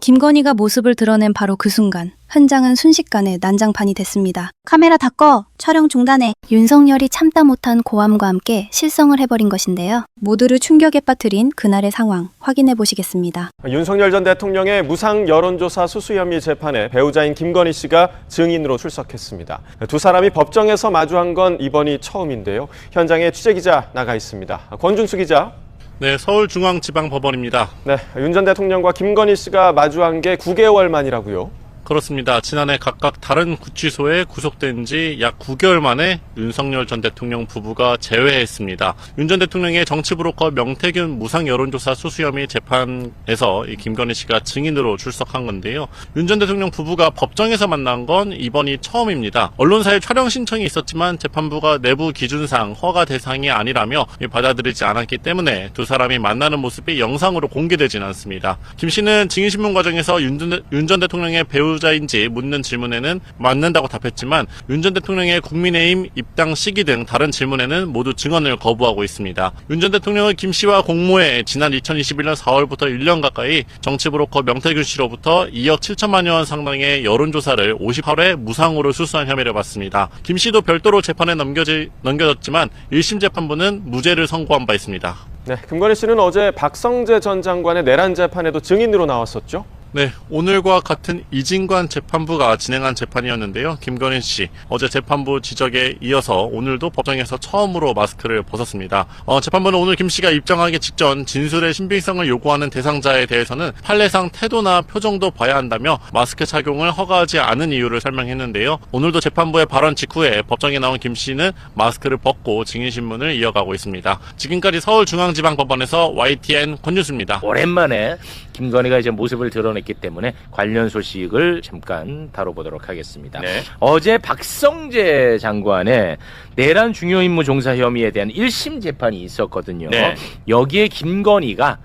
김건희가 모습을 드러낸 바로 그 순간 현장은 순식간에 난장판이 됐습니다. 카메라 다 꺼. 촬영 중단해. 윤석열이 참다 못한 고함과 함께 실성을 해버린 것인데요. 모두를 충격에 빠뜨린 그날의 상황 확인해 보시겠습니다. 윤석열 전 대통령의 무상 여론조사 수수 혐의 재판에 배우자인 김건희 씨가 증인으로 출석했습니다. 두 사람이 법정에서 마주한 건 이번이 처음인데요. 현장에 취재기자 나가 있습니다. 권준수 기자. 네, 서울중앙지방법원입니다. 네, 윤 전 대통령과 김건희 씨가 마주한 게 9개월 만이라고요. 그렇습니다. 지난해 각각 다른 구치소에 구속된 지 약 9개월 만에 윤석열 전 대통령 부부가 재회했습니다. 윤 전 대통령의 정치 브로커 명태균 무상 여론조사 수수 혐의 재판에서 이 김건희 씨가 증인으로 출석한 건데요. 윤 전 대통령 부부가 법정에서 만난 건 이번이 처음입니다. 언론사에 촬영 신청이 있었지만 재판부가 내부 기준상 허가 대상이 아니라며 받아들이지 않았기 때문에 두 사람이 만나는 모습이 영상으로 공개되진 않습니다. 김 씨는 증인신문 과정에서 윤 전 대통령의 배우자인지 묻는 질문에는 맞는다고 답했지만 윤 전 대통령의 국민의힘 입당 시기 등 다른 질문에는 모두 증언을 거부하고 있습니다. 윤 전 대통령은 김 씨와 공모해 지난 2021년 4월부터 1년 가까이 정치브로커 명태균 씨로부터 2억 7천만여 원 상당의 여론조사를 58회 무상으로 수수한 혐의를 받습니다. 김 씨도 별도로 재판에 넘겨졌지만 1심 재판부는 무죄를 선고한 바 있습니다. 네, 김건희 씨는 어제 박성재 전 장관의 내란 재판에도 증인으로 나왔었죠. 네, 오늘과 같은 이진관 재판부가 진행한 재판이었는데요. 김건희 씨, 어제 재판부 지적에 이어서 오늘도 법정에서 처음으로 마스크를 벗었습니다. 재판부는 오늘 김 씨가 입장하기 직전 진술의 신빙성을 요구하는 대상자에 대해서는 판례상 태도나 표정도 봐야 한다며 마스크 착용을 허가하지 않은 이유를 설명했는데요. 오늘도 재판부의 발언 직후에 법정에 나온 김 씨는 마스크를 벗고 증인신문을 이어가고 있습니다. 지금까지 서울중앙지방법원에서 YTN 권준수입니다. 오랜만에 김건희가 이제 모습을 드러냈기 때문에 관련 소식을 잠깐 다뤄보도록 하겠습니다. 네. 어제 박성재 장관의 내란 중요 임무 종사 혐의에 대한 1심 재판이 있었거든요. 네. 여기에 김건희가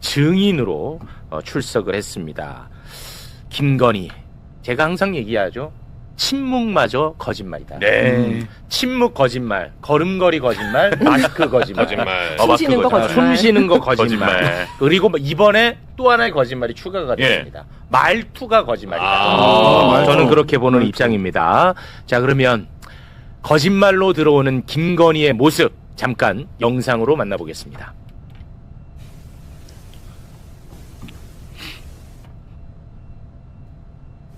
증인으로 출석을 했습니다. 김건희, 제가 항상 얘기하죠. 침묵마저 거짓말이다. 네. 침묵 거짓말, 걸음걸이 거짓말, 마스크 거짓말. 숨 쉬는 거 거짓말. 숨 쉬는 거 거짓말. 거짓말. 그리고 이번에 또 하나의 거짓말이 추가가 예. 됐습니다. 말투가 거짓말이다. 아, 저는 그렇게 보는 입장입니다. 자, 그러면 거짓말로 들어오는 김건희의 모습 잠깐 영상으로 만나보겠습니다.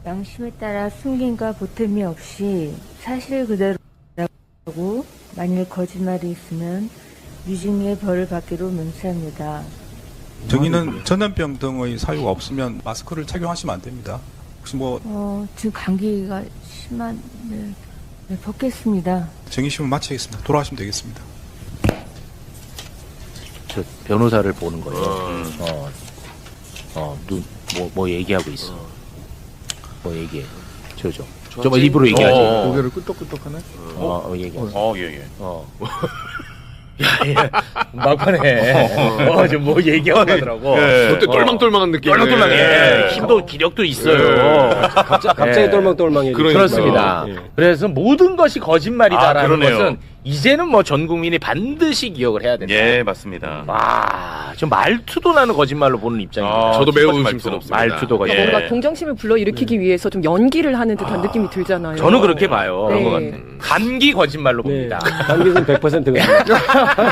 양심에 따라 숨김과 보탬이 없이 사실 그대로라고 만일 거짓말이 있으면 유증의 벌을 받기로 맹세합니다. 증인은 전염병 등의 사유가 없으면 마스크를 착용하시면 안 됩니다. 혹시 뭐 지금 감기가 심한 네, 벗겠습니다. 증인심을 마치겠습니다. 돌아가시면 되겠습니다. 저 변호사를 보는 거예요. 뭐 얘기하고 있어. 뭐 얘기해. 저 입으로 얘기하지. 고개를 끄덕끄덕하네. 얘기해. 예. 야, 막판에 좀 뭐 얘기하고 하더라고. 그때 똘망똘망한 느낌. 똘망똘망해. 힘도 기력도 있어요. 갑자기 똘망똘망해. 그렇습니다. 그래서 모든 것이 거짓말이다라는 그러네요. 것은 이제는 뭐 전 국민이 반드시 기억을 해야 된다. 예, 맞습니다. 좀 말투도 나는 거짓말로 보는 입장입니다. 저도 매우 말투. 의심스럽습니다. 말투도 거짓말. 예. 뭔가 동정심을 불러일으키기 위해서 좀 연기를 하는 듯한 느낌이 들잖아요. 저는 그렇게 봐요. 네. 그런 것 같아. 감기 거짓말로 봅니다. 감기는 100%거든요.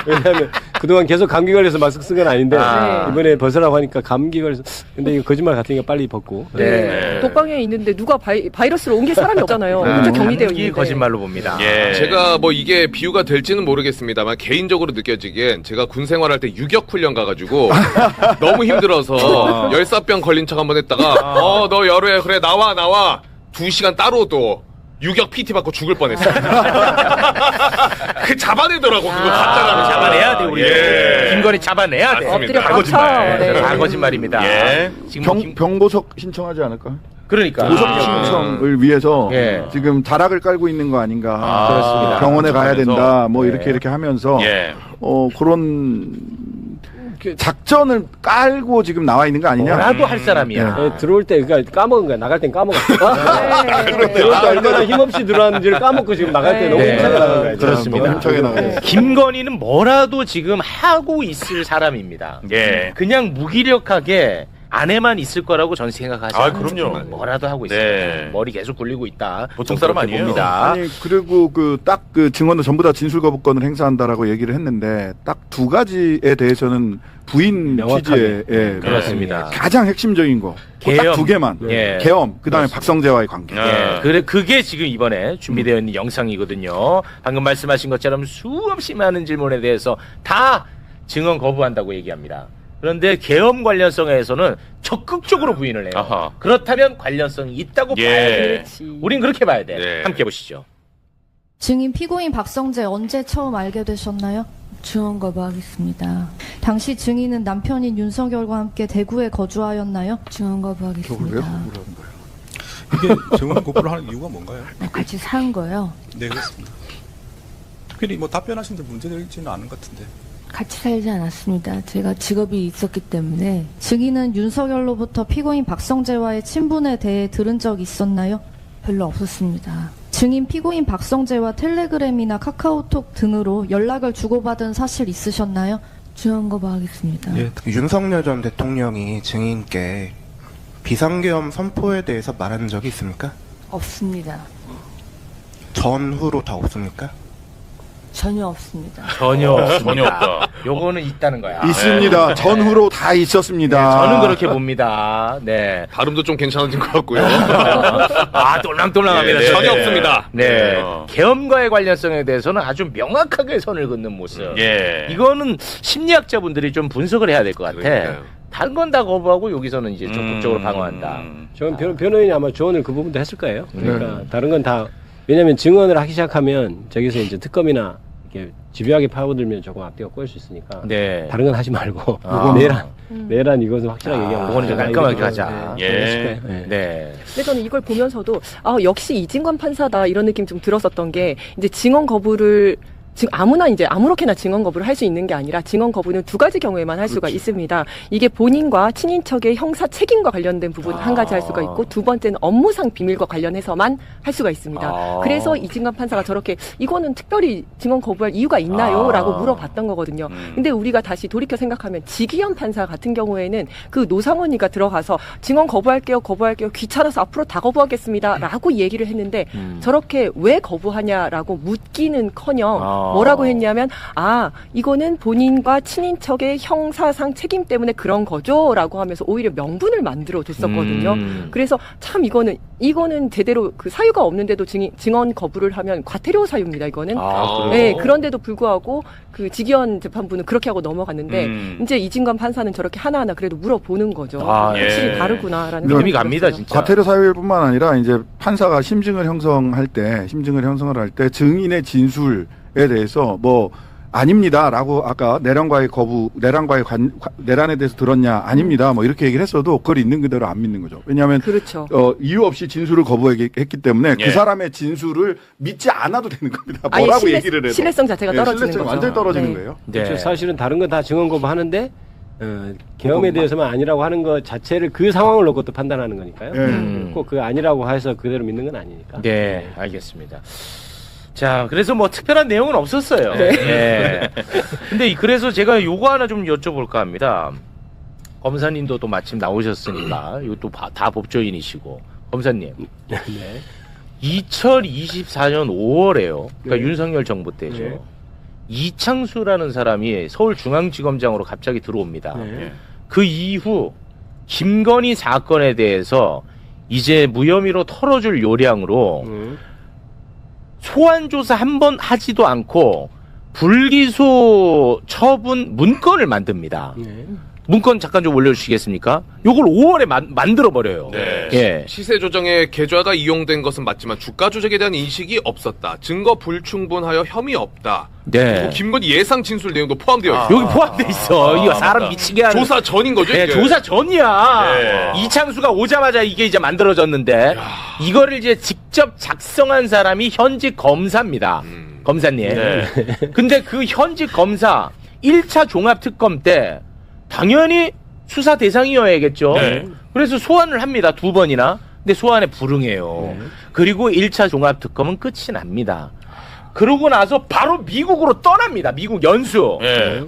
왜냐하면 그동안 계속 감기 걸려서 마스크 쓴 건 아닌데 아. 이번에 벗으라고 하니까 감기 걸려서 근데 이거 거짓말 같으니까 빨리 벗고. 네. 독방에 있는데 누가 바이러스를 옮길 사람이 없잖아요. 혼자 격리되어 감기 있는데. 거짓말로 봅니다. 예. 제가 뭐 이게 비유가 될지는 모르겠습니다만 개인적으로 느껴지기엔 제가 군 생활할 때 유격 훈련 가가지고 너무 힘들어서 열사병 걸린 척 한번 했다가 너 열애 그래 나와 2시간 따로 또 유격 PT 받고 죽을 뻔했어. 그 잡아내더라고 그거 가짜라는 잡아내야 돼 우리. 예. 김건희 잡아내야 돼. 엎드려 다 맞춰. 거짓말. 네. 다 거짓말입니다. 예. 지금 병보석 신청하지 않을까? 그러니까 보석 신청을 위해서 예. 지금 자락을 깔고 있는 거 아닌가? 그렇습니다. 병원에 가야 된다. 뭐 예. 이렇게 하면서 예. 그런 작전을 깔고 지금 나와 있는 거 아니냐? 뭐라도 할 사람이야. 들어올 때 그러니까 까먹은 거야. 나갈 땐 까먹었어. 들어올 때 얼마나 힘없이 들어왔는지를 까먹고 지금 나갈 때 너무 힘차게 나간 거야. 그렇습니다. 너무 힘차게 나가요. 김건희는 뭐라도 지금 하고 있을 사람입니다. 예. 그냥 무기력하게 안에만 있을 거라고 전 생각하지 아, 않아요. 그럼요. 뭐라도 하고 있습니다. 네. 머리 계속 굴리고 있다. 보통 사람 그렇게 아니에요. 봅니다. 아니 그리고 딱 그 증언도 전부 다 진술 거부권을 행사한다라고 얘기를 했는데 딱 두 가지에 대해서는 부인 취지에 그렇습니다. 가장 핵심적인 거. 계엄. 딱 두 개만. 예. 계엄. 그다음에 박성재와의 관계. 예, 그게 지금 이번에 준비되어 있는 영상이거든요. 방금 말씀하신 것처럼 수없이 많은 질문에 대해서 다 증언 거부한다고 얘기합니다. 그런데 계엄 관련성에서는 적극적으로 부인을 해요. 아하. 그렇다면 관련성이 있다고 예. 봐야 돼. 우린 그렇게 봐야 돼. 네. 함께 보시죠. 증인 피고인 박성재 언제 처음 알게 되셨나요? 증언 거부하겠습니다. 당시 증인은 남편인 윤석열과 함께 대구에 거주하였나요? 증언 저걸 왜 거부하겠습니다. 거부를 하는 거예요? 이게 증언 거부를 하는 이유가 뭔가요? 같이 산 거요. 네, 그렇습니다. 특별히 뭐 답변하시는데 문제되지는 않은 것 같은데. 같이 살지 않았습니다. 제가 직업이 있었기 때문에. 증인은 윤석열로부터 피고인 박성재와의 친분에 대해 들은 적 있었나요? 별로 없었습니다. 증인 피고인 박성재와 텔레그램이나 카카오톡 등으로 연락을 주고받은 사실 있으셨나요? 증언 거부하겠습니다. 윤석열 전 대통령이 증인께 비상계엄 선포에 대해서 말한 적이 있습니까? 없습니다. 전후로 다 없습니까? 전혀 없습니다. 전혀 없습니다. 전혀 없다. 요거는 있다는 거야. 있습니다. 네. 전후로 다 있었습니다. 저는 그렇게 봅니다. 네. 발음도 좀 괜찮아진 것 같고요. 아, 똘랑똘랑합니다. 네, 전혀 없습니다. 네. 계엄과의 관련성에 대해서는 아주 명확하게 선을 긋는 모습. 예. 이거는 심리학자분들이 좀 분석을 해야 될 것 같아. 그러니까요. 다른 건 다 거부하고 여기서는 이제 적극적으로 방어한다. 저는 변호인이 아마 조언을 그 부분도 했을 거예요. 그러니까 다른 건 다 왜냐하면 증언을 하기 시작하면 저기서 이제 특검이나 이렇게 집요하게 파고들면 조금 앞뒤가 꼬일 수 있으니까 네. 다른 건 하지 말고 아. 내란 이것은 확실하게 얘기하고 그거는 좀 깔끔하게 가자. 네. 네. 근데 저는 이걸 보면서도 역시 이진관 판사다 이런 느낌 좀 들었었던 게 이제 증언 거부를 아무렇게나 증언 거부를 할 수 있는 게 아니라 증언 거부는 두 가지 경우에만 할 수가 있습니다. 이게 본인과 친인척의 형사 책임과 관련된 부분 한 가지 할 수가 있고 두 번째는 업무상 비밀과 관련해서만 할 수가 있습니다. 그래서 이진관 판사가 저렇게 이거는 특별히 증언 거부할 이유가 있나요? 라고 물어봤던 거거든요. 근데 우리가 다시 돌이켜 생각하면 지기현 판사 같은 경우에는 그 노상원이가 들어가서 증언 거부할게요. 귀찮아서 앞으로 다 거부하겠습니다. 라고 얘기를 했는데 저렇게 왜 거부하냐라고 묻기는커녕 뭐라고 했냐면 이거는 본인과 친인척의 형사상 책임 때문에 그런 거죠라고 하면서 오히려 명분을 만들어 뒀었거든요. 그래서 참 이거는 제대로 그 사유가 없는데도 증언 거부를 하면 과태료 사유입니다. 이거는. 네, 그런데도 불구하고 그 지기현 재판부는 그렇게 하고 넘어갔는데 이제 이진관 판사는 저렇게 하나하나 그래도 물어보는 거죠. 확실히 다르구나라는 느낌이 갑니다, 진짜. 과태료 사유뿐만 아니라 이제 판사가 심증을 형성을 할 때 증인의 진술에 대해서 뭐 아닙니다라고 아까 내란에 대해서 들었냐 아닙니다 뭐 이렇게 얘기를 했어도 그걸 있는 그대로 안 믿는 거죠. 왜냐하면 그렇죠. 이유 없이 진술을 거부했기 때문에 그 사람의 진술을 믿지 않아도 되는 겁니다. 뭐라고 얘기를 해도 신뢰성 자체가 떨어지는 신뢰성이 거죠. 완전히 떨어지는 거예요. 그렇죠. 사실은 다른 건 다 증언 거부하는데 계엄에 대해서만 아니라고 하는 것 자체를 그 상황을 놓고 또 판단하는 거니까요. 꼭 그 아니라고 해서 그대로 믿는 건 아니니까. 네, 알겠습니다. 자, 그래서 뭐 특별한 내용은 없었어요. 근데 그래서 제가 요거 하나 좀 여쭤볼까 합니다. 검사님도 또 마침 나오셨으니까 이것도 다 법조인이시고 검사님. 2024년 5월에요. 그러니까 윤석열 정부 때죠. 이창수라는 사람이 서울중앙지검장으로 갑자기 들어옵니다. 그 이후 김건희 사건에 대해서 이제 무혐의로 털어줄 요량으로 소환 조사 한 번 하지도 않고 불기소 처분 문건을 만듭니다. 문건 잠깐 좀 올려주시겠습니까? 요걸 5월에 만들어버려요. 예. 시세 조정에 계좌가 이용된 것은 맞지만 주가 조작에 대한 인식이 없었다. 증거 불충분하여 혐의 없다. 네. 김건희 예상 진술 내용도 포함되어 있어요. 여기 포함돼 있어. 이거 사람 미치게 하는. 조사 전인 거죠? 네, 이게? 조사 전이야. 이창수가 오자마자 이게 이제 만들어졌는데 이거를 이제 직접 작성한 사람이 현직 검사입니다. 검사님. 근데 그 현직 검사 1차 종합특검 때 당연히 수사 대상이어야겠죠. 그래서 소환을 합니다. 2번이나. 근데 소환에 불응해요. 그리고 1차 종합특검은 끝이 납니다. 그러고 나서 바로 미국으로 떠납니다. 미국 연수.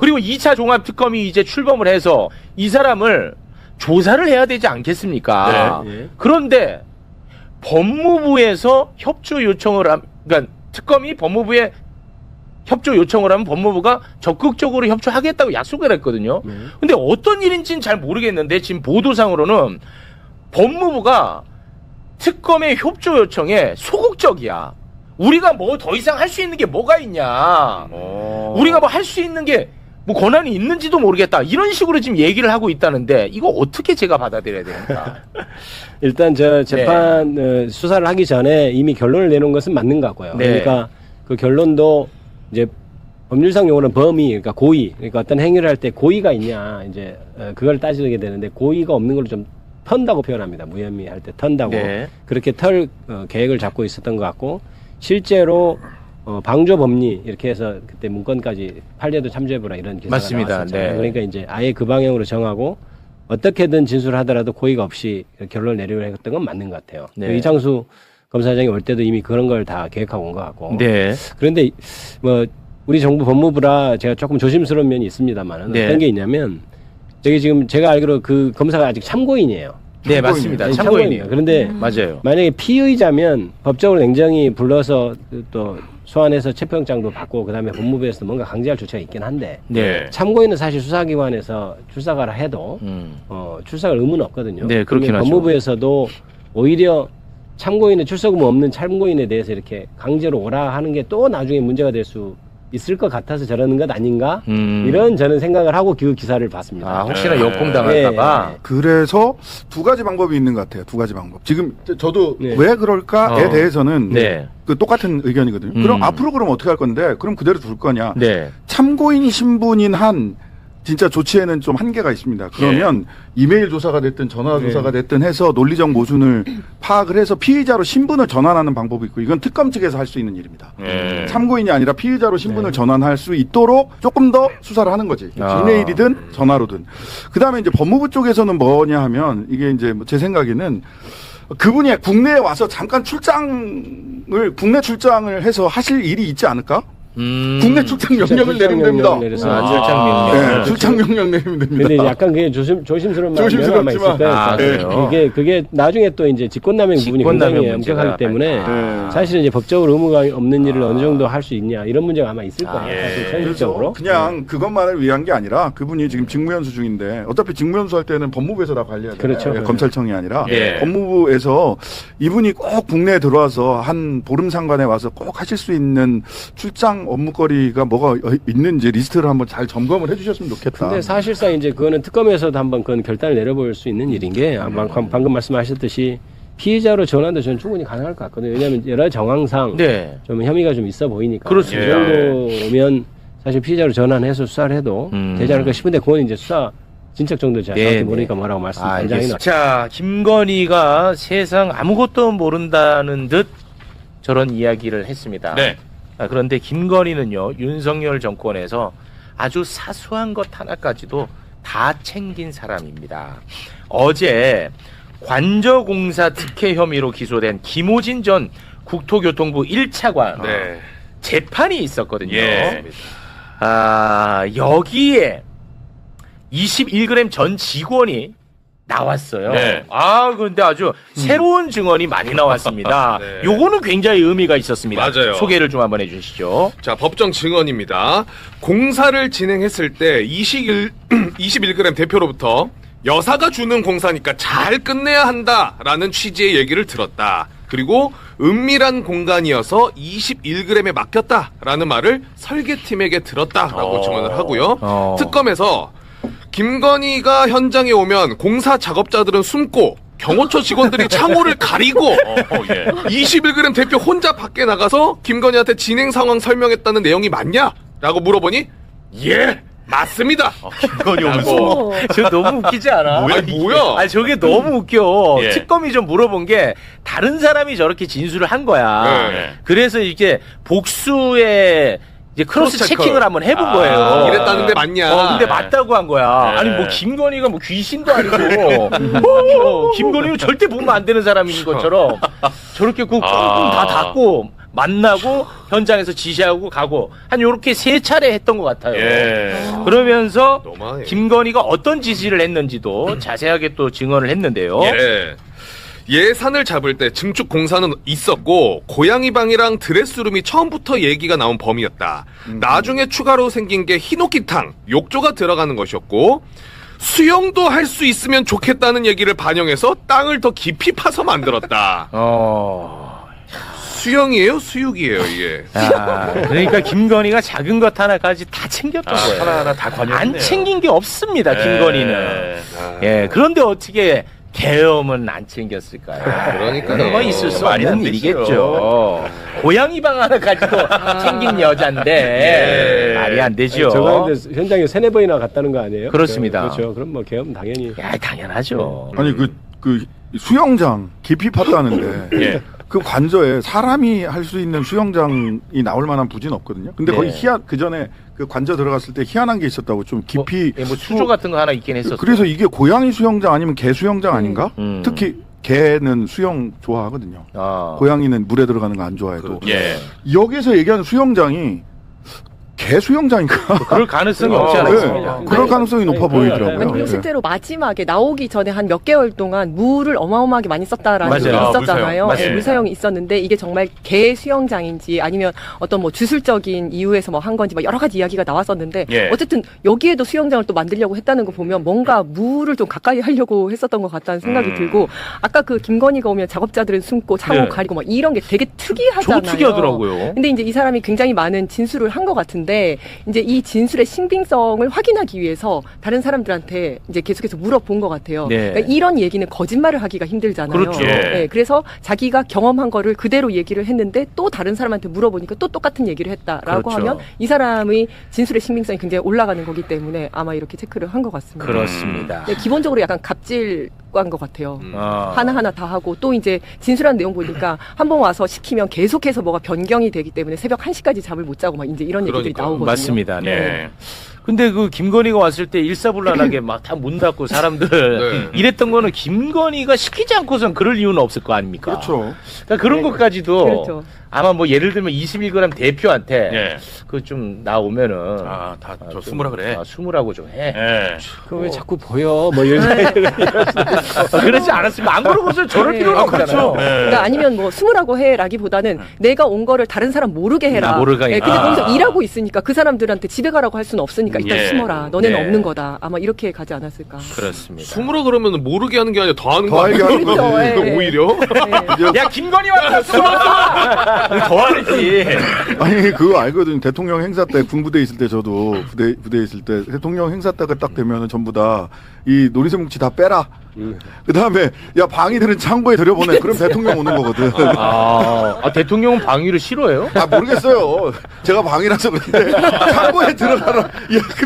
그리고 2차 종합특검이 이제 출범을 해서 이 사람을 조사를 해야 되지 않겠습니까? 네. 그런데 법무부에서 협조 요청을 그러니까 특검이 법무부에 협조 요청을 하면 법무부가 적극적으로 협조하겠다고 약속을 했거든요. 근데 어떤 일인지는 잘 모르겠는데 지금 보도상으로는 법무부가 특검의 협조 요청에 소극적이야. 우리가 뭐 더 이상 할 수 있는 게 뭐가 있냐. 우리가 뭐 할 수 있는 게 뭐 권한이 있는지도 모르겠다. 이런 식으로 지금 얘기를 하고 있다는데 이거 어떻게 제가 받아들여야 됩니까? 일단 저 재판 수사를 하기 전에 이미 결론을 내놓은 것은 맞는 것 같고요. 네. 그러니까 그 결론도 이제 법률상 용어는 범위, 그러니까 고의, 그러니까 어떤 행위를 할 때 고의가 있냐 이제 그걸 따지게 되는데 고의가 없는 걸 좀 턴다고 표현합니다. 무혐의 할 때 턴다고 네. 그렇게 털 계획을 잡고 있었던 것 같고 실제로 방조 법리 이렇게 해서 그때 문건까지 판례도 참조해보라 이런 기사가 맞습니다. 나왔었잖아요. 네. 그러니까 이제 아예 그 방향으로 정하고 어떻게든 진술하더라도 고의가 없이 결론을 내리려 했던 건 맞는 것 같아요. 네. 이창수 검사장이 올 때도 이미 그런 걸 다 계획하고 온 것 같고. 네. 그런데 뭐 우리 정부 법무부라 제가 조금 조심스러운 면이 있습니다만 네. 어떤 게 있냐면 저기 지금 제가 알기로 그 검사가 아직 참고인이에요. 네, 맞습니다. 참고인이에요. 그런데 맞아요. 만약에 피의자면 법적으로 냉정히 불러서 또 소환해서 체포영장도 받고 그다음에 법무부에서 뭔가 강제할 조치가 있긴 한데 네. 참고인은 사실 수사기관에서 출석하라 해도 출석할 의무는 없거든요. 네, 그렇긴 그러면 하죠. 법무부에서도 오히려 참고인의 출석 의무 없는 참고인에 대해서 이렇게 강제로 오라 하는 게 또 나중에 문제가 될 수 있을 것 같아서 저러는 것 아닌가 이런 저는 생각을 하고 그 기사를 봤습니다. 아, 혹시나 역공당할까봐. 네. 그래서 두 가지 방법이 있는 것 같아요. 두 가지 방법. 지금 저도 네. 왜 그럴까에 대해서는 네. 그 똑같은 의견이거든요. 그럼 앞으로 그럼 어떻게 할 건데? 그럼 그대로 둘 거냐? 네. 참고인 신분인 한 진짜 조치에는 좀 한계가 있습니다. 그러면 이메일 조사가 됐든 전화 조사가 됐든 해서 논리적 모순을 파악을 해서 피의자로 신분을 전환하는 방법이 있고 이건 특검 측에서 할 수 있는 일입니다. 참고인이 아니라 피의자로 신분을 전환할 수 있도록 조금 더 수사를 하는 거지. 이메일이든 전화로든. 그다음에 이제 법무부 쪽에서는 뭐냐 하면 이게 이제 제 생각에는 그분이 국내에 와서 잠깐 국내 출장을 해서 하실 일이 있지 않을까? 국내 출장 명령을 내리면 됩니다. 출장 명령. 네, 출장 명령 내리면 됩니다. 근데 약간 그게 조심스러운 마음이 아마 있을 거예요. 그게 나중에 또 이제 직권남용 부분이 굉장히 엄격하기 때문에 사실은 이제 법적으로 의무가 없는 일을 어느 정도 할 수 있냐 이런 문제가 아마 있을 거예요. 사실 현실적으로. 그냥 그것만을 위한 게 아니라 그분이 지금 직무연수 중인데 어차피 직무연수 할 때는 법무부에서 다 관리해야 돼요. 그렇죠. 검찰청이 아니라 법무부에서 이분이 꼭 국내에 들어와서 한 보름 상관에 와서 꼭 하실 수 있는 출장 업무거리가 뭐가 있는지 리스트를 한번 잘 점검을 해주셨으면 좋겠다. 근데 사실상 이제 그거는 특검에서도 한번 그건 결단을 내려볼 수 있는 일인 게 방금 말씀하셨듯이 피의자로 전환도 저는 충분히 가능할 것 같거든요. 왜냐하면 여러 정황상 좀 혐의가 좀 있어 보이니까. 그렇습니다. 이 정도면 사실 피의자로 전환해서 수사를 해도 되지 않을까 싶은데 그건 이제 수사 진척 정도 제가 정확히 모르니까 뭐라고 말씀드리는. 자, 김건희가 세상 아무것도 모른다는 듯 저런 이야기를 했습니다. 네. 그런데 김건희는요, 윤석열 정권에서 아주 사소한 것 하나까지도 다 챙긴 사람입니다. 어제 관저공사 특혜 혐의로 기소된 김호진 전 국토교통부 1차관 재판이 있었거든요. 여기에 21g 전 직원이 나왔어요. 근데 아주 새로운 증언이 많이 나왔습니다. 요거는 굉장히 의미가 있었습니다. 맞아요. 소개를 좀 한번 해주시죠. 자, 법정 증언입니다. 공사를 진행했을 때 21g 대표로부터 여사가 주는 공사니까 잘 끝내야 한다라는 취지의 얘기를 들었다. 그리고 은밀한 공간이어서 21g에 맡겼다라는 말을 설계팀에게 들었다라고 증언을 하고요. 특검에서 김건희가 현장에 오면 공사 작업자들은 숨고 경호처 직원들이 창호를 가리고 21g 대표 혼자 밖에 나가서 김건희한테 진행 상황 설명했다는 내용이 맞냐? 라고 물어보니 예! 맞습니다. 김건희 오면서 저 너무 웃기지 않아? 뭐야? 아니 저게 너무 웃겨. 예. 특검이 좀 물어본 게 다른 사람이 저렇게 진술을 한 거야. 그래서 이게 복수의 이제 크로스 체킹을 한번 해본 거예요. 이랬다는데 맞냐? 근데 맞다고 한 거야. 아니 뭐 김건희가 뭐 귀신도 아니고 김건희는 절대 보면 안 되는 사람인 것처럼 저렇게 그 꽁꽁 다 닫고 만나고 현장에서 지시하고 가고 한 요렇게 3차례 했던 것 같아요. 예. 그러면서 너무하네. 김건희가 어떤 지시를 했는지도 자세하게 또 증언을 했는데요. 예. 예산을 잡을 때 증축 공사는 있었고 고양이 방이랑 드레스룸이 처음부터 얘기가 나온 범위였다. 나중에 추가로 생긴 게 히노키탕, 욕조가 들어가는 것이었고 수영도 할 수 있으면 좋겠다는 얘기를 반영해서 땅을 더 깊이 파서 만들었다. 수영이에요? 수육이에요, 이게? 그러니까 김건희가 작은 것 하나까지 다 챙겼던 거예요. 하나하나 다 관여했네요. 안 챙긴 게 없습니다, 김건희는. 예, 그런데 어떻게 계엄은 안 챙겼을까요? 그러니까요. 뭐 있을 수 없는 일이겠죠. 고양이 방 하나까지도 챙긴 여잔데 말이 안 되죠. 저거 근데 현장에 3-4번이나 갔다는 거 아니에요? 그렇습니다. 그렇죠. 그럼 뭐 계엄 당연히. 야, 당연하죠. 아니 그 수영장 깊이 파다는데 예. 그 관저에 사람이 할 수 있는 수영장이 나올 만한 부지는 없거든요. 근데 거기 그 전에 그 관저 들어갔을 때 희한한 게 있었다고 좀 깊이 뭐 수조 같은 거 하나 있긴 했었어요. 그래서 이게 고양이 수영장 아니면 개 수영장 아닌가? 특히 개는 수영 좋아하거든요. 고양이는 물에 들어가는 거 안 좋아해도. 여기서 얘기하는 수영장이 개 수영장인가? 그럴 가능성이 없지 않아 있습니다. 그럴 가능성이 높아 보이더라고요. 아니, 그리고 실제로 마지막에 나오기 전에 한 몇 개월 동안 물을 어마어마하게 많이 썼다라는 게 있었잖아요. 물사용. 물사용이 있었는데 이게 정말 개 수영장인지 아니면 어떤 뭐 주술적인 이유에서 뭐 한 건지 막 여러 가지 이야기가 나왔었는데 어쨌든 여기에도 수영장을 또 만들려고 했다는 거 보면 뭔가 물을 좀 가까이 하려고 했었던 것 같다는 생각이 들고 아까 그 김건희가 오면 작업자들은 숨고 창호 가리고 막 이런 게 되게 특이하잖아요. 저거 특이하더라고요. 근데 이제 이 사람이 굉장히 많은 진술을 한 것 같은데 이제 이 진술의 신빙성을 확인하기 위해서 다른 사람들한테 이제 계속해서 물어본 것 같아요. 그러니까 이런 얘기는 거짓말을 하기가 힘들잖아요. 그렇죠. 네, 그래서 자기가 경험한 거를 그대로 얘기를 했는데 또 다른 사람한테 물어보니까 또 똑같은 얘기를 했다라고 하면 이 사람의 진술의 신빙성이 굉장히 올라가는 거기 때문에 아마 이렇게 체크를 한 것 같습니다. 그렇습니다. 네, 기본적으로 약간 갑질한 것 같아요. 하나하나 다 하고 또 이제 진술한 내용 보니까 한번 와서 시키면 계속해서 뭐가 변경이 되기 때문에 새벽 1시까지 잠을 못 자고 막 이제 이런 얘기들이 나오거든요. 맞습니다. 네. 근데 그 김건희가 왔을 때 일사불란하게 막 다 문 닫고 사람들 이랬던 거는 김건희가 시키지 않고선 그럴 이유는 없을 거 아닙니까? 그렇죠. 그러니까 그런 것까지도 그렇죠. 아마 뭐 예를 들면 21g 대표한테 그 좀 나오면은 다 저 숨으라 그래. 숨으라고 좀 해. 그거 왜 자꾸 보여? 뭐 이런 그러지 않았으면 안 그러고서 저럴 필요는 없잖아요. 그러니까 아니면 뭐 숨으라고 해라기보다는 내가 온 거를 다른 사람 모르게 해라. 모르게. 근데 거기서 일하고 있으니까 그 사람들한테 집에 가라고 할 수는 없으니까 일단 숨어라. 너네는 없는 거다. 아마 이렇게 가지 않았을까. 그렇습니다. 숨으라 그러면 모르게 하는 게 아니라 더 하는 거 더 하게 하는 아니에요? 거죠. 오히려? 야 김건희 왔다 숨었어. 더 하지. 아니 그거 알거든요. 대통령 행사 때 군부대 있을 때 저도 부대 있을 때 대통령 행사 때가 딱 되면은 전부 다 이 놀이새 뭉치 다 빼라. 그 다음에 야 방위들은 창고에 들여보내. 그럼 대통령 오는 거거든. 대통령은 방위를 싫어해요? 모르겠어요. 제가 방위라서 그런데 창고에 들어가라. 야,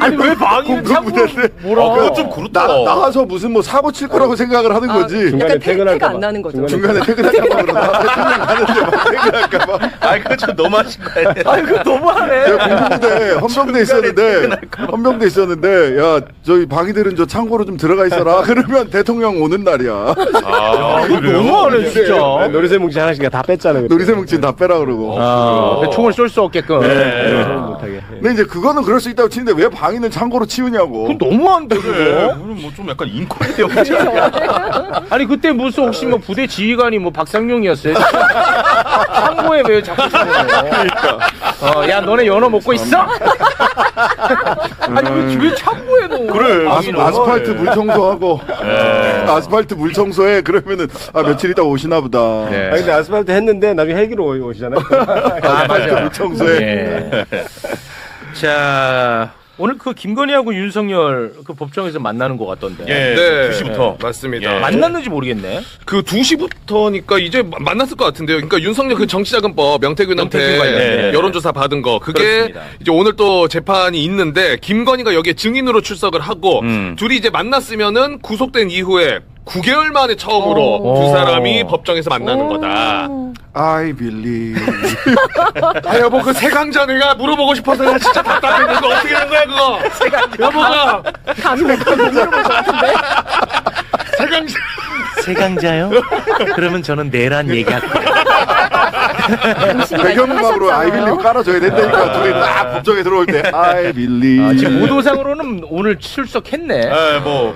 아니 왜 방위는 창고에 뭐라? 그거 좀 그렇다. 나가서 무슨 뭐 사고 칠 거라고 생각을 하는 거지. 약간 태가 안 나는 거죠. 중간에 퇴근할까 봐 그러나 대통령 가는데 막 퇴근할까 봐. 아이 그거 좀 너무하신 거 아니야? 아이 그거 너무하네. 제가 공부대 헌병대 있었는데 야 저희 방위들은 저 창고로 좀 들어가 있어라. 그러면 대통령 오는 날이야. 이거 너무하네 진짜. 놀이새 뭉치 하나씩 다 뺐잖아요. 놀이새 뭉치는 다 빼라 그러고. 총을 쏠 수 없게끔. 못하게. 근데 이제 그거는 그럴 수 있다고 치는데 왜 방위는 창고로 치우냐고. 그건 너무한데 그거. 뭐좀 약간 인권에 대한 아니 그때 무슨 혹시 뭐 부대 지휘관이 뭐 박상용이었어요? 창고에 왜 자꾸 그러니까. 야 너네 연어 먹고 있어? 아니 왜 창고에 넣어? 그래 아스팔트 물 청소하고 아스팔트 물 청소해 그러면은 며칠 있다 오시나 보다. 아니 근데 아스팔트 했는데 나중에 헬기로 오시잖아요. 아스팔트 물 청소해. 자 오늘 그 김건희하고 윤석열 그 법정에서 만나는 것 같던데. 네. 2시부터. 맞습니다. 만났는지 모르겠네. 그 2시부터니까 이제 만났을 것 같은데요. 그러니까 윤석열 그 정치자금법 명태균한테 여론조사 받은 거 그게 그렇습니다. 이제 오늘 또 재판이 있는데 김건희가 여기에 증인으로 출석을 하고 둘이 이제 만났으면은 구속된 이후에 9개월 만에 처음으로 두 사람이 법정에서 만나는 거다. I believe. 아 여보 그 세강자 내가 물어보고 싶어서 나 진짜 답답했는데 그거 어떻게 된 거야 그거? 세강자. 여보가 감이 못 물어볼 것 같은데. 세강자. 세강자요? 그러면 저는 내란 얘기할 거예요. 배경음악으로 I believe 깔아줘야 된다니까. 둘이 딱 법정에 들어올 때 I believe. 지금 보도상으로는 오늘 출석했네. 네,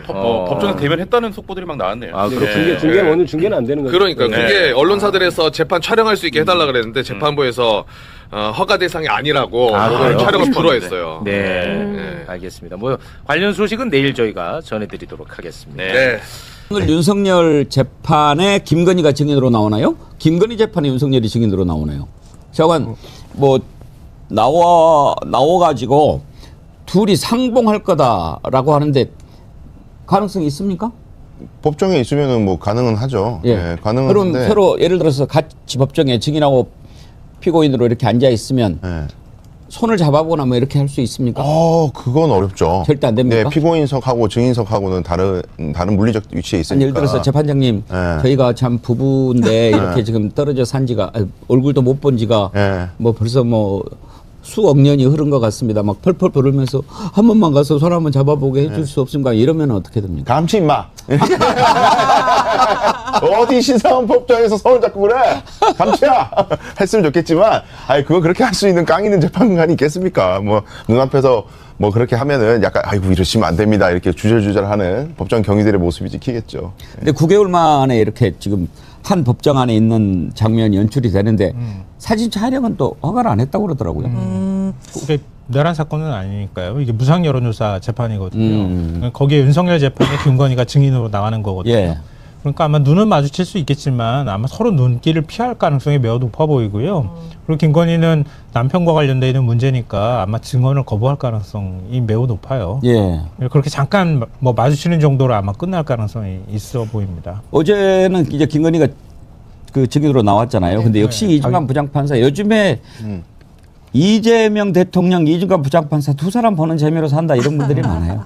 법정에서 대면했다는 속보들이 막 나왔네요. 아, 중계 오늘 중계는 안 되는 거죠. 그러니까 그게 언론사들에서 재판 촬영할 수 있게 해달라 그랬는데 재판부에서 허가 대상이 아니라고 오늘 촬영을 불허했어요. 네. 알겠습니다. 뭐 관련 소식은 내일 저희가 전해드리도록 하겠습니다. 네. 오늘 윤석열 재판에 김건희가 증인으로 나오나요? 김건희 재판에 윤석열이 증인으로 나오나요? 저건 뭐 나와가지고 둘이 상봉할 거다라고 하는데 가능성이 있습니까? 법정에 있으면은 뭐 가능은 하죠. 예, 가능은 그럼 한데. 서로 예를 들어서 같이 법정에 증인하고 피고인으로 이렇게 앉아 있으면 손을 잡아보거나 뭐 이렇게 할 수 있습니까? 그건 어렵죠. 절대 안 됩니까? 네, 피고인석하고 증인석하고는 다른 물리적 위치에 있으니까. 예를 들어서 재판장님, 저희가 참 부부인데 이렇게 지금 떨어져 산 지가 얼굴도 못 본 지가 뭐 벌써 뭐 수억 년이 흐른 것 같습니다. 막 펄펄 부르면서 한 번만 가서 손 한번 잡아보게 해줄 수 없습니까? 이러면 어떻게 됩니까? 감치 임마. 어디 신사원 법정에서 손을 잡고 그래? 감치야. 했으면 좋겠지만, 그거 그렇게 할 수 있는 깡 있는 재판관이 있겠습니까? 뭐 눈앞에서 뭐 그렇게 하면은 약간 아이고 이러시면 안 됩니다. 이렇게 주절주절하는 법정 경위들의 모습이 찍히겠죠. 근데 9개월 만에 이렇게 지금 한 법정 안에 있는 장면이 연출이 되는데 사진 촬영은 또 허가를 안 했다고 그러더라고요. 이게 내란 사건은 아니니까요. 이게 무상 여론조사 재판이거든요. 거기에 윤석열 재판에 김건희가 증인으로 나가는 거거든요. 예. 그러니까 아마 눈은 마주칠 수 있겠지만 아마 서로 눈길을 피할 가능성이 매우 높아 보이고요. 그리고 김건희는 남편과 관련되어 있는 문제니까 아마 증언을 거부할 가능성이 매우 높아요. 예. 그렇게 잠깐 뭐 마주치는 정도로 아마 끝날 가능성이 있어 보입니다. 어제는 이제 김건희가 그 증인으로 나왔잖아요. 근데 역시 이중관 부장판사 요즘에 이재명 대통령, 이중관 부장판사 두 사람 보는 재미로 산다 이런 분들이 많아요.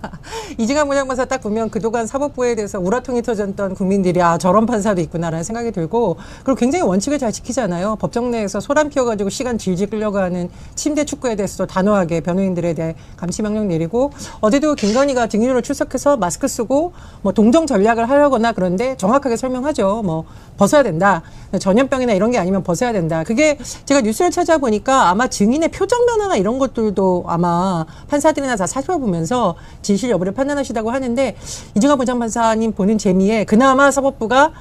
이중관 부장판사 딱 보면 그동안 사법부에 대해서 우라통이 터졌던 국민들이 저런 판사도 있구나라는 생각이 들고 그리고 굉장히 원칙을 잘 지키잖아요. 법정 내에서 소란 피워가지고 시간 질질 끌려고 하는 침대 축구에 대해서도 단호하게 변호인들에 대해 감시 명령 내리고 어제도 김건희가 증인으로 출석해서 마스크 쓰고 뭐 동정 전략을 하려거나 그런데 정확하게 설명하죠. 뭐 벗어야 된다. 전염병이나 이런 게 아니면 벗어야 된다. 그게 제가 뉴스를 찾아보니까 아마 증인의 표정 변화나 이런 것들도 아마 판사들이나 다 살펴보면서 진실 여부를 판단하시다고 하는데 이중관 부장판사님 보는 재미에 그나마 사법부가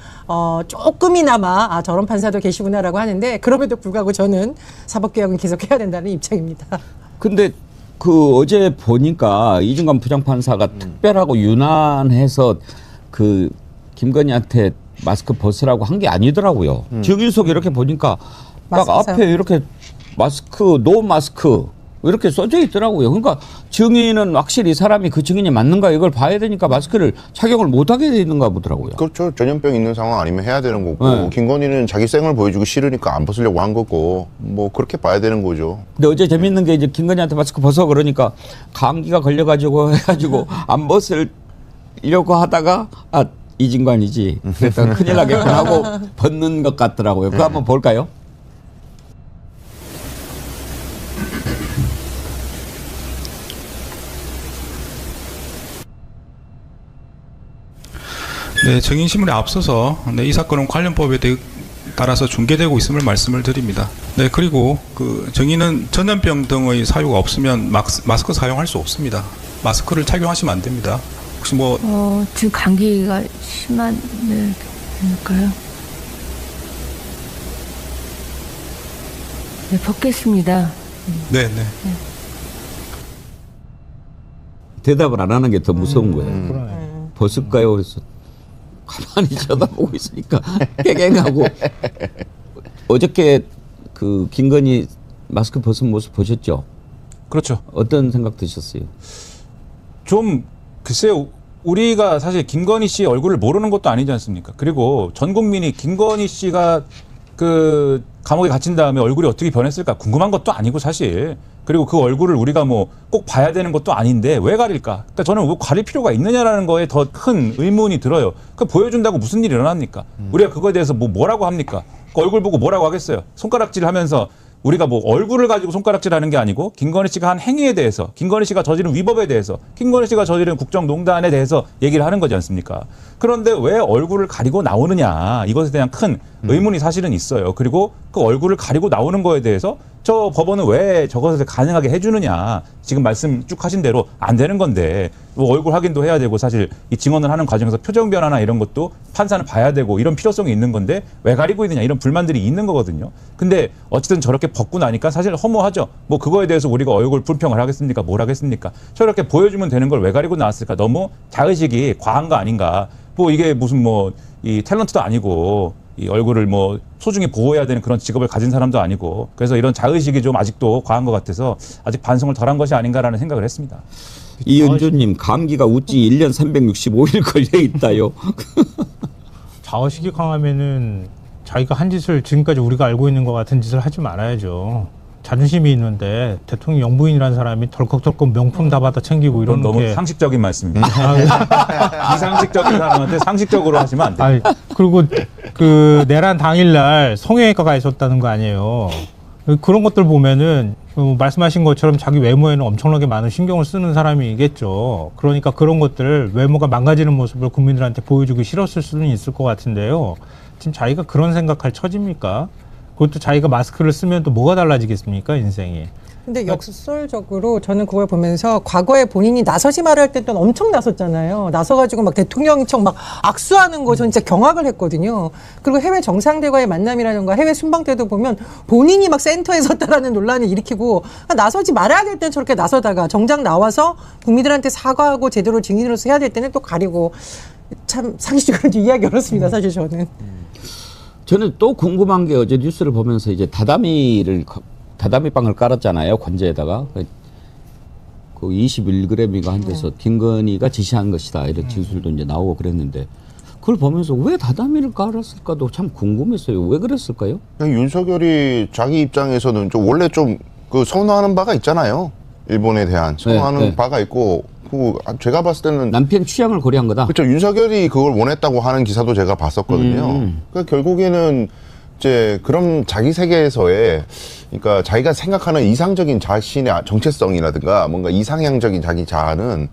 조금이나마 저런 판사도 계시구나라고 하는데 그럼에도 불구하고 저는 사법개혁은 계속해야 된다는 입장입니다. 근데 그 어제 보니까 이중관 부장판사가 특별하고 유난해서 그 김건희한테 마스크 벗으라고 한 게 아니더라고요. 증인석 이렇게 보니까 딱 앞에 이렇게 마스크, 노 마스크 이렇게 써져 있더라고요. 그러니까 증인은 확실히 사람이 그 증인이 맞는가 이걸 봐야 되니까 마스크를 착용을 못하게 되는가 보더라고요. 그렇죠. 전염병 있는 상황 아니면 해야 되는 거고 김건희는 자기 생을 보여주기 싫으니까 안 벗으려고 한 거고 뭐 그렇게 봐야 되는 거죠. 근데 어제 재밌는 게 이제 김건희한테 마스크 벗어 그러니까 감기가 걸려가지고 해가지고 안 벗으려고 하다가 이진관이지. 그랬다가 큰일 나겠구나 하고 벗는 것 같더라고요. 그거 한번 볼까요? 네, 증인신문에 앞서서 이 사건은 관련법에 따라서 중계되고 있음을 말씀을 드립니다. 네, 그리고 그 증인은 전염병 등의 사유가 없으면 마스크 사용할 수 없습니다. 마스크를 착용하시면 안 됩니다. 혹시 뭐 지금 감기가 심한일까요? 네, 벗겠습니다. 네. 대답을 안 하는 게 더 무서운 거예요. 벗을까요? 그래서 가만히 쳐다보고 있으니까 깨갱하고 어저께 그 김건희 마스크 벗은 모습 보셨죠? 그렇죠. 어떤 생각 드셨어요? 좀 글쎄요. 우리가 사실 김건희 씨 얼굴을 모르는 것도 아니지 않습니까? 그리고 전 국민이 김건희 씨가 그 감옥에 갇힌 다음에 얼굴이 어떻게 변했을까 궁금한 것도 아니고 사실 그리고 그 얼굴을 우리가 뭐 꼭 봐야 되는 것도 아닌데 왜 가릴까? 그러니까 저는 왜 가릴 필요가 있느냐라는 거에 더 큰 의문이 들어요. 그 보여준다고 무슨 일이 일어납니까? 우리가 그거에 대해서 뭐라고 합니까? 그 얼굴 보고 뭐라고 하겠어요? 손가락질 하면서 우리가 뭐 얼굴을 가지고 손가락질하는 게 아니고 김건희 씨가 한 행위에 대해서, 김건희 씨가 저지른 위법에 대해서, 김건희 씨가 저지른 국정농단에 대해서 얘기를 하는 거지 않습니까? 그런데 왜 얼굴을 가리고 나오느냐, 이것에 대한 큰 의문이 사실은 있어요. 그리고 그 얼굴을 가리고 나오는 거에 대해서 저 법원은 왜 저것을 가능하게 해주느냐, 지금 말씀 쭉 하신 대로 안 되는 건데 뭐 얼굴 확인도 해야 되고, 사실 이 증언을 하는 과정에서 표정 변화나 이런 것도 판사는 봐야 되고 이런 필요성이 있는 건데 왜 가리고 있느냐, 이런 불만들이 있는 거거든요. 근데 어쨌든 저렇게 벗고 나니까 사실 허무하죠. 뭐 그거에 대해서 우리가 얼굴 불평을 하겠습니까? 뭘 하겠습니까? 저렇게 보여주면 되는 걸 왜 가리고 나왔을까? 너무 자의식이 과한 거 아닌가? 뭐 이게 무슨 뭐 이 탤런트도 아니고 이 얼굴을 뭐 소중히 보호해야 되는 그런 직업을 가진 사람도 아니고, 그래서 이런 자의식이 좀 아직도 과한 것 같아서 아직 반성을 덜한 것이 아닌가라는 생각을 했습니다. 이은주님, 감기가 우찌 1년 365일 걸려 있다요. 자의식이 강하면은 자기가 한 짓을 지금까지 우리가 알고 있는 것 같은 짓을 하지 말아야죠. 자존심이 있는데 대통령 영부인이라는 사람이 덜컥덜컥 명품 다 받아 챙기고 이런 너무 게 상식적인 말씀입니다. 비상식적인 사람한테 상식적으로 하시면 안 돼요. 그리고 그 내란 당일날 성형외과가 있었다는 거 아니에요. 그런 것들 보면은 말씀하신 것처럼 자기 외모에는 엄청나게 많은 신경을 쓰는 사람이겠죠. 그러니까 그런 것들을 외모가 망가지는 모습을 국민들한테 보여주기 싫었을 수는 있을 것 같은데요. 지금 자기가 그런 생각할 처지입니까? 그것도 자기가 마스크를 쓰면 또 뭐가 달라지겠습니까, 인생이. 근데 역설적으로 저는 그걸 보면서 과거에 본인이 나서지 말아야 할 때는 엄청 나섰잖아요. 나서가지고 막 대통령이 척 막 악수하는 거 전 진짜 경악을 했거든요. 그리고 해외 정상들과의 만남이라든가 해외 순방 때도 보면 본인이 막 센터에 섰다라는 논란을 일으키고, 나서지 말아야 될 때는 저렇게 나서다가 정작 나와서 국민들한테 사과하고 제대로 증인으로서 해야 될 때는 또 가리고, 참 상식적으로 이해하기 어렵습니다, 사실 저는. 저는 또 궁금한 게, 어제 뉴스를 보면서 이제 다다미빵을 깔았잖아요, 관제에다가. 그 21g이가 한 데서 김건희가 지시한 것이다, 이런 진술도 이제 나오고 그랬는데, 그걸 보면서 왜 다다미를 깔았을까도 참 궁금했어요. 왜 그랬을까요? 윤석열이 자기 입장에서는 좀 원래 좀 그 선호하는 바가 있잖아요. 일본에 대한 선호하는 바가 있고, 제가 봤을 때는 남편 취향을 고려한 거다. 그렇죠. 윤석열이 그걸 원했다고 하는 기사도 제가 봤었거든요. 그러니까 결국에는 이제 그런 자기 세계에서의, 그러니까 자기가 생각하는 이상적인 자신의 정체성이라든가 뭔가 이상향적인 자기 자아는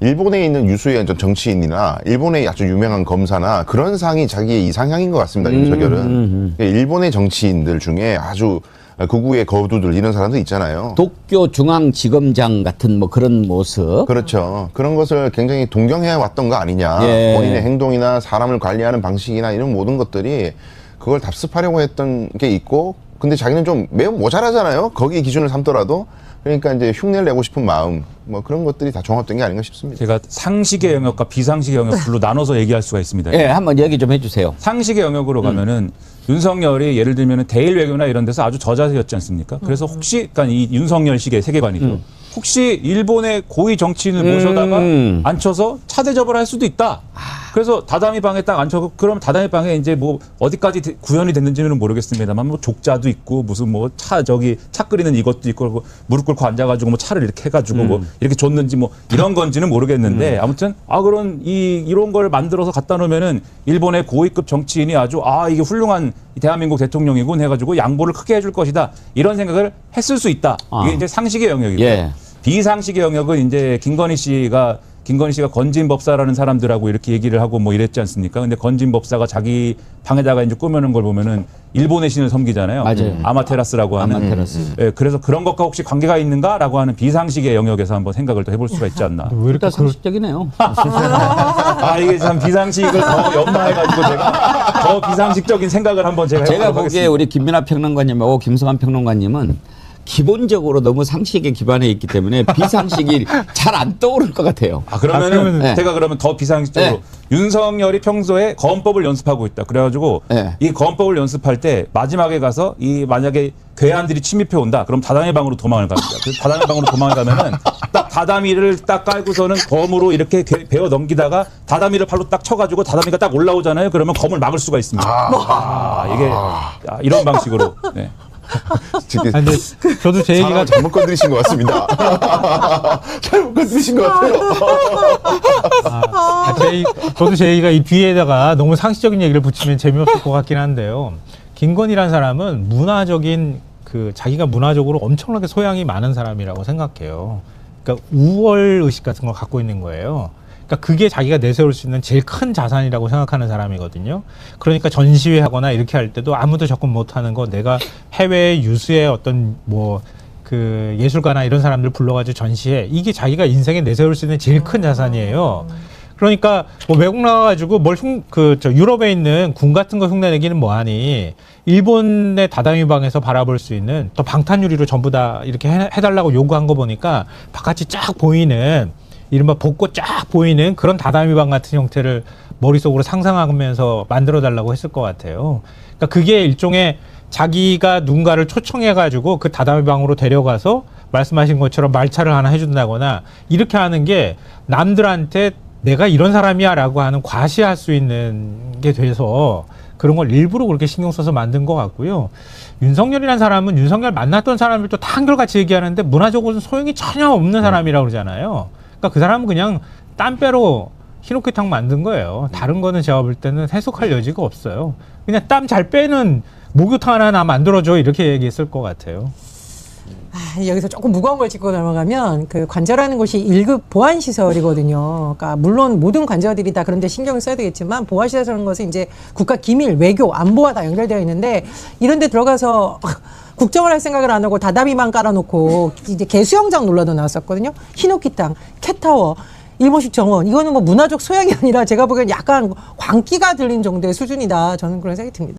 일본에 있는 유수의 정치인이나 일본의 아주 유명한 검사나 그런 상이 자기의 이상향인 것 같습니다. 윤석열은. 일본의 정치인들 중에 아주 극우의 거두들 이런 사람들 있잖아요. 도쿄 중앙지검장 같은 뭐 그런 모습. 그렇죠. 그런 것을 굉장히 동경해 왔던 거 아니냐. 예. 본인의 행동이나 사람을 관리하는 방식이나 이런 모든 것들이 그걸 답습하려고 했던 게 있고, 근데 자기는 좀 매우 모자라잖아요. 거기에 기준을 삼더라도. 그러니까 이제 흉내를 내고 싶은 마음, 뭐 그런 것들이 다 종합된 게 아닌가 싶습니다. 제가 상식의 영역과 비상식의 영역으로 나눠서 얘기할 수가 있습니다. 예, 한번 얘기 좀 해주세요. 상식의 영역으로 가면은 윤석열이 예를 들면 대일 외교나 이런 데서 아주 저자세였지 않습니까? 그래서 혹시, 그러니까 이 윤석열식의 세계관이죠. 혹시 일본의 고위 정치인을 모셔다가 앉혀서 차 대접을 할 수도 있다. 그래서 다다미 방에 딱 앉혀서, 그럼 다다미 방에 이제 뭐 어디까지 구현이 됐는지는 모르겠습니다만 뭐 족자도 있고 무슨 뭐 차 끓이는 이것도 있고 무릎 꿇고 앉아가지고 뭐 차를 이렇게 해가지고 뭐 이렇게 줬는지 뭐 이런 건지는 모르겠는데, 아무튼 그런 이런 걸 만들어서 갖다 놓으면은 일본의 고위급 정치인이 아주 이게 훌륭한 대한민국 대통령이군 해가지고 양보를 크게 해줄 것이다, 이런 생각을 했을 수 있다. 이게 이제 상식의 영역이고. 예. 비상식의 영역은 이제 김건희 씨가 건진법사라는 사람들하고 이렇게 얘기를 하고 뭐 이랬지 않습니까? 근데 건진법사가 자기 방에다가 이제 꾸며놓은 걸 보면은 일본의 신을 섬기잖아요. 맞아요. 아마테라스라고 하는. 아마테라스. 예, 그래서 그런 것과 혹시 관계가 있는가라고 하는 비상식의 영역에서 한번 생각을 더 해볼 수가 있지 않나. 왜 이렇게 상식적이네요. 이게 참 비상식을 더 연마해가지고 제가 더 비상식적인 생각을 한번 제가 보기에 하겠습니다. 우리 김민하 평론가님하고 김성환 평론가님은 기본적으로 너무 상식에 기반해 있기 때문에 비상식이 잘 안 떠오를 것 같아요. 그러면은 네. 제가 그러면 더 비상식적으로, 네. 윤석열이 평소에 거헌법을 연습하고 있다. 그래가지고 네. 이 거헌법을 연습할 때 마지막에 가서 만약에 괴한들이 침입해 온다. 그럼 다다미 방으로 도망을 갑니다. 그래서 다다미 방으로 도망을 가면은 딱 다다미를 딱 깔고서는 검으로 이렇게 베어 넘기다가 다다미를 팔로 딱 쳐가지고 다다미가 딱 올라오잖아요. 그러면 검을 막을 수가 있습니다. 이게 이런 방식으로. 네. 근데 저도 제 얘기가 잘못 건드리신 것 같습니다. 잘못 건드리신 것 같아요. 저도 제 얘기가 이 뒤에다가 너무 상식적인 얘기를 붙이면 재미없을 것 같긴 한데요. 김건희라는 사람은 문화적인 그 자기가 문화적으로 엄청나게 소양이 많은 사람이라고 생각해요. 그러니까 우월 의식 같은 걸 갖고 있는 거예요. 그러니까 그게 자기가 내세울 수 있는 제일 큰 자산이라고 생각하는 사람이거든요. 그러니까 전시회 하거나 이렇게 할 때도 아무도 접근 못하는 거, 내가 해외 유수의 어떤 뭐 그 예술가나 이런 사람들 불러가지고 전시회, 이게 자기가 인생에 내세울 수 있는 제일 큰 자산이에요. 그러니까 뭐 외국 나가가지고 유럽에 있는 궁 같은 거 흉내내기는 뭐하니, 일본의 다다미 방에서 바라볼 수 있는 또 방탄유리로 전부 다 이렇게 해달라고 요구한 거 보니까 바깥이 쫙 보이는, 이른바 벚꽃 쫙 보이는 그런 다다미 방 같은 형태를 머릿속으로 상상하면서 만들어 달라고 했을 것 같아요. 그러니까 그게 일종의 자기가 누군가를 초청해가지고 그 다다미 방으로 데려가서 말씀하신 것처럼 말차를 하나 해준다거나 이렇게 하는 게 남들한테 내가 이런 사람이야 라고 하는 과시할 수 있는 게 돼서 그런 걸 일부러 그렇게 신경 써서 만든 것 같고요. 윤석열이라는 사람은 윤석열 만났던 사람들도 다 한결같이 얘기하는데 문화적으로는 소용이 전혀 없는 사람이라고 그러잖아요. 그러니까 그 사람은 그냥 땀배로 흰옥회탕 만든 거예요. 다른 거는 제가 볼 때는 해석할 여지가 없어요. 그냥 땀 잘 빼는 목욕탕 하나 만들어줘, 이렇게 얘기했을 것 같아요. 여기서 조금 무거운 걸 짚고 넘어가면 그 관저라는 곳이 1급 보안시설이거든요. 그러니까 물론 모든 관저들이 다 그런 데 신경을 써야 되겠지만 보안시설이라는 것은 이제 국가 기밀, 외교, 안보와 다 연결되어 있는데 이런 데 들어가서 국정을 할 생각을 안 하고 다다미만 깔아놓고 이제 개수영장 놀러도 나왔었거든요. 흰옥회탕, 캣타워, 일본식 정원, 이거는 뭐 문화적 소양이 아니라 제가 보기엔 약간 광기가 들린 정도의 수준이다. 저는 그런 생각이 듭니다.